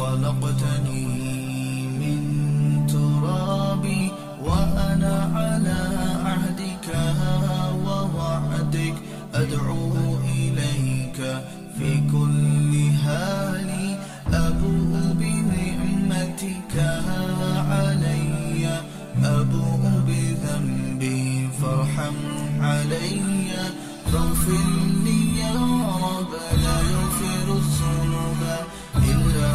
خلقتني من تراب وأنا على عهدك ووعدك أدعو إليك في كل حال أبوء بنعمتك علي أبوء بذنبي فارحم علي فاغفر لي يا رب لا يغفر الذنوب إلا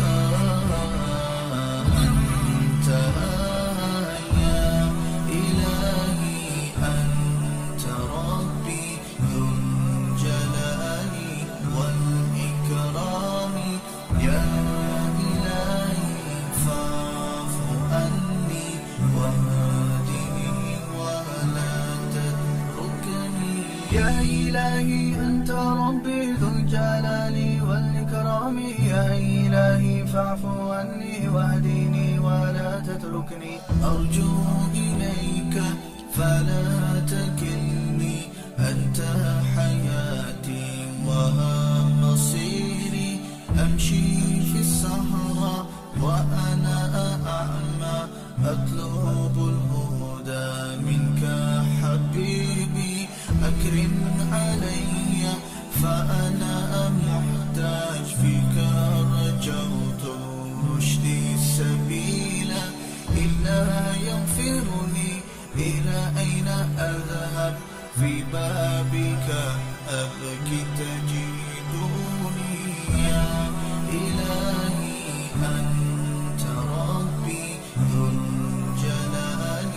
أنت يا إلهي أنت ربي ذو الجلال والإكرام يا إلهي فاعف عني واهدني ولا تتركني يا إلهي أنت ربي ذو الجلال والإكرام يا إلهي فاعف عني واهدني ولا تتركني أرجو إليك فلا تكلني أنت حياتي ومصيري أمشي في الصحراء وأنا أعمى أطلب الهدى منك حبيبي أكرم علي فأنا محتاج فيك رجوت رشدي السبيل إلا يغفرني إلى أين أذهب في بابك أبكي تجدني يا إلهي أنت ربي ذو الجلال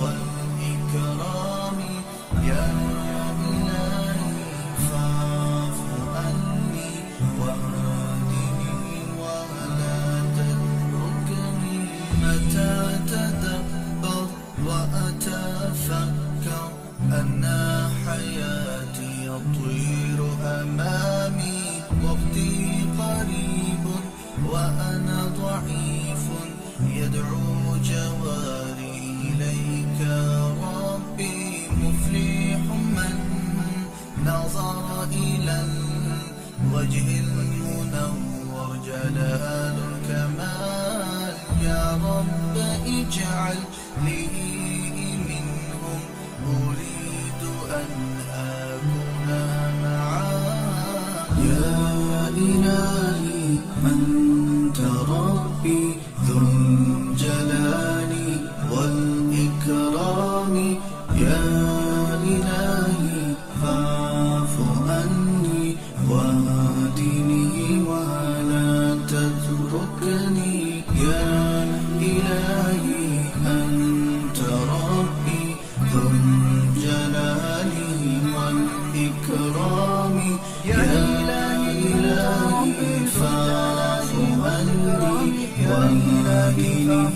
والإكرام يا إلهي فاعف عني واهدني ولا تتركني متى تدبر وأتفكر أن حياتي يطير أمامي وقتي قريب وأنا ضعيف يدعو جواري إليك ربي مفلح من نظر إلى الوجه المنور جلال الكمال يا رب اجعل لي منهم أريد أن أكون معاك يا إلهي أنت ربي ذو الجلال والإكرام يا إلهي فاعف عني واهدني ولا تتركني يا إلهي أنت ربي ذو الجلال والإكرام يا إلهي فاعف عني واهدني